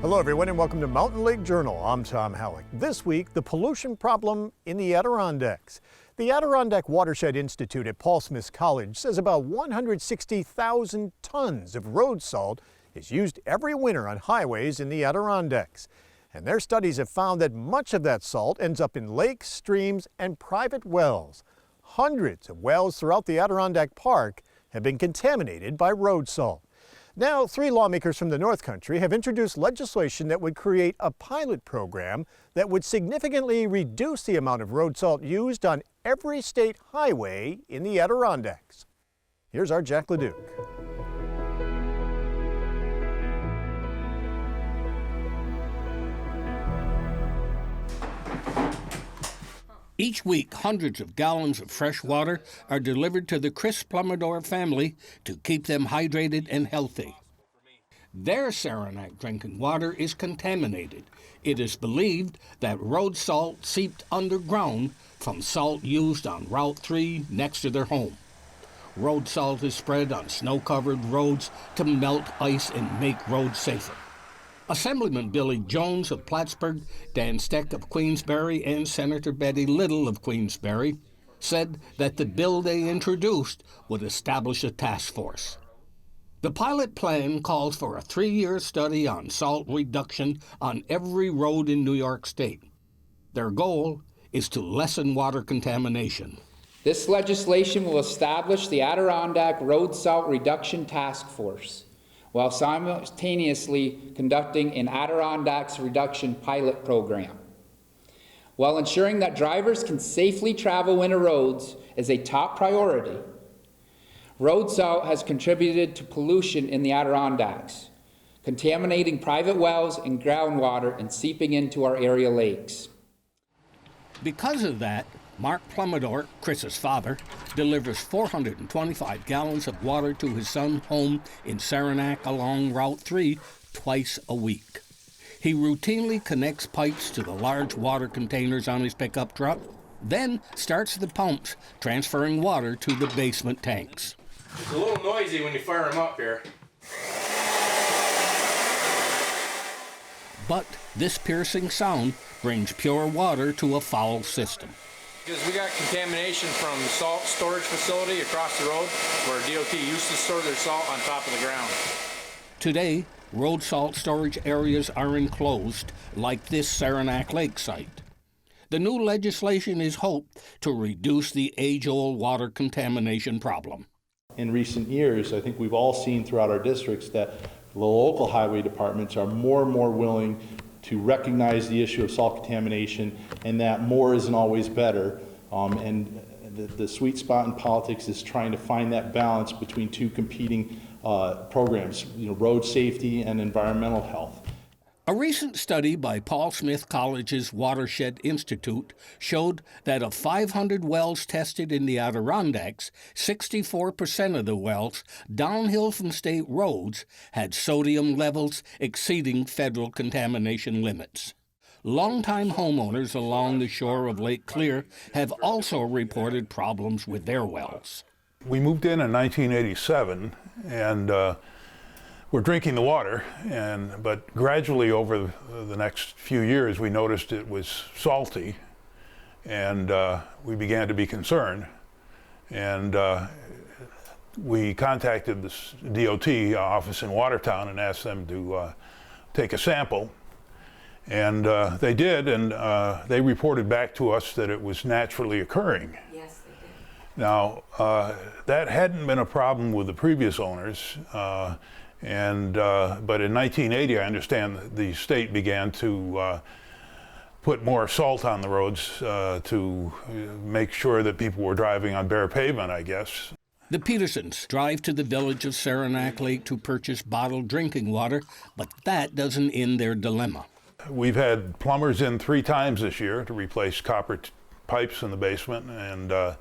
Hello everyone and welcome to Mountain Lake Journal. I'm Tom Halleck. This week, the pollution problem in the Adirondacks. The Adirondack Watershed Institute at Paul Smith College says about 160,000 tons of road salt is used every winter on highways in the Adirondacks. And their studies have found that much of that salt ends up in lakes, streams, and private wells. Hundreds of wells throughout the Adirondack Park have been contaminated by road salt. Now, 3 lawmakers from the North Country have introduced legislation that would create a pilot program that would significantly reduce the amount of road salt used on every state highway in the Adirondacks. Here's our Jack LeDuc. Each week, hundreds of gallons of fresh water are delivered to the Chris Plumidor family to keep them hydrated and healthy. Their Saranac drinking water is contaminated. It is believed that road salt seeped underground from salt used on Route 3 next to their home. Road salt is spread on snow-covered roads to melt ice and make roads safer. Assemblyman Billy Jones of Plattsburgh, Dan Steck of Queensbury, and Senator Betty Little of Queensbury said that the bill they introduced would establish a task force. The pilot plan calls for a 3-year study on salt reduction on every road in New York State. Their goal is to lessen water contamination. This legislation will establish the Adirondack Road Salt Reduction Task Force, while simultaneously conducting an Adirondacks reduction pilot program. While ensuring that drivers can safely travel winter roads is a top priority, road salt has contributed to pollution in the Adirondacks, contaminating private wells and groundwater and seeping into our area lakes. Because of that, Mark Plumidor, Chris's father, delivers 425 gallons of water to his son's home in Saranac along Route 3 twice a week. He routinely connects pipes to the large water containers on his pickup truck, then starts the pumps, transferring water to the basement tanks. It's a little noisy when you fire them up here. But this piercing sound brings pure water to a foul system. Because we got contamination from the salt storage facility across the road where DOT used to store their salt on top of the ground. Today, road salt storage areas are enclosed, like this Saranac Lake site. The new legislation is hoped to reduce the age-old water contamination problem. In recent years, I think we've all seen throughout our districts that the local highway departments are more and more willing to recognize the issue of salt contamination and that more isn't always better. And the sweet spot in politics is trying to find that balance between 2 competing programs, road safety and environmental health. A recent study by Paul Smith College's Watershed Institute showed that of 500 wells tested in the Adirondacks, 64% of the wells downhill from state roads had sodium levels exceeding federal contamination limits. Longtime homeowners along the shore of Lake Clear have also reported problems with their wells. We moved in 1987 and we're drinking the water, but gradually over the next few years we noticed it was salty, and we began to be concerned. And we contacted the DOT office in Watertown and asked them to take a sample. And they did, and they reported back to us that it was naturally occurring. Yes, they did. Now, that hadn't been a problem with the previous owners. But in 1980, I understand the state began to put more salt on the roads to make sure that people were driving on bare pavement, I guess. The Petersons drive to the village of Saranac Lake to purchase bottled drinking water, but that doesn't end their dilemma. We've had plumbers in 3 times this year to replace copper pipes in the basement, and a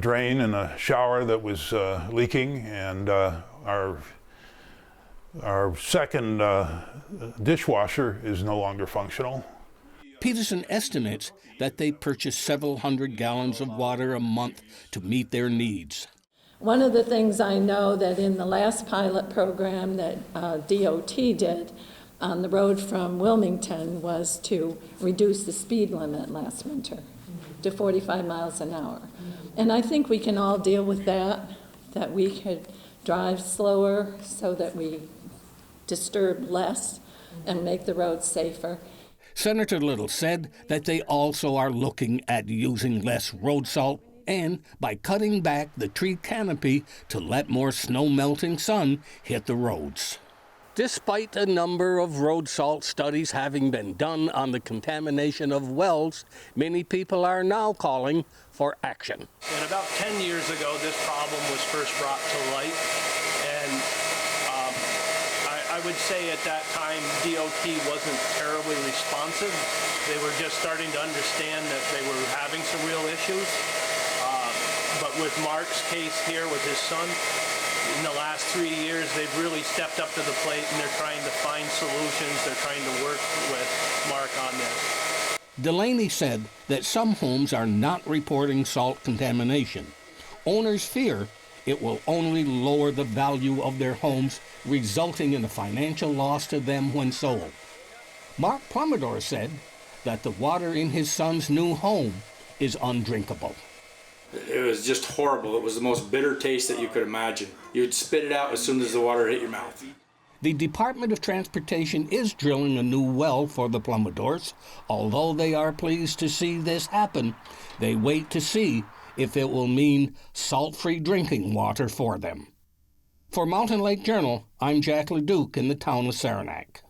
drain and a shower that was leaking, and our second dishwasher is no longer functional. Peterson estimates that they purchase several hundred gallons of water a month to meet their needs. One of the things I know that in the last pilot program that DOT did on the road from Wilmington was to reduce the speed limit last winter to 45 miles an hour. And I think we can all deal with that we could drive slower so that we disturb less and make the roads safer. Senator Little said that they also are looking at using less road salt and by cutting back the tree canopy to let more snow-melting sun hit the roads. Despite a number of road salt studies having been done on the contamination of wells, many people are now calling for action. And about 10 years ago, this problem was first brought to light. And I would say at that time, DOT wasn't terribly responsive. They were just starting to understand that they were having some real issues. But with Mark's case here with his son, in the last 3 years, they've really stepped up to the plate and they're trying to find solutions. They're trying to work with Mark on this. Delaney said that some homes are not reporting salt contamination. Owners fear it will only lower the value of their homes, resulting in a financial loss to them when sold. Mark Plumidor said that the water in his son's new home is undrinkable. It was just horrible. It was the most bitter taste that you could imagine. You would spit it out as soon as the water hit your mouth. The Department of Transportation is drilling a new well for the Plumidors. Although they are pleased to see this happen, they wait to see if it will mean salt-free drinking water for them. For Mountain Lake Journal, I'm Jack LeDuc in the town of Saranac.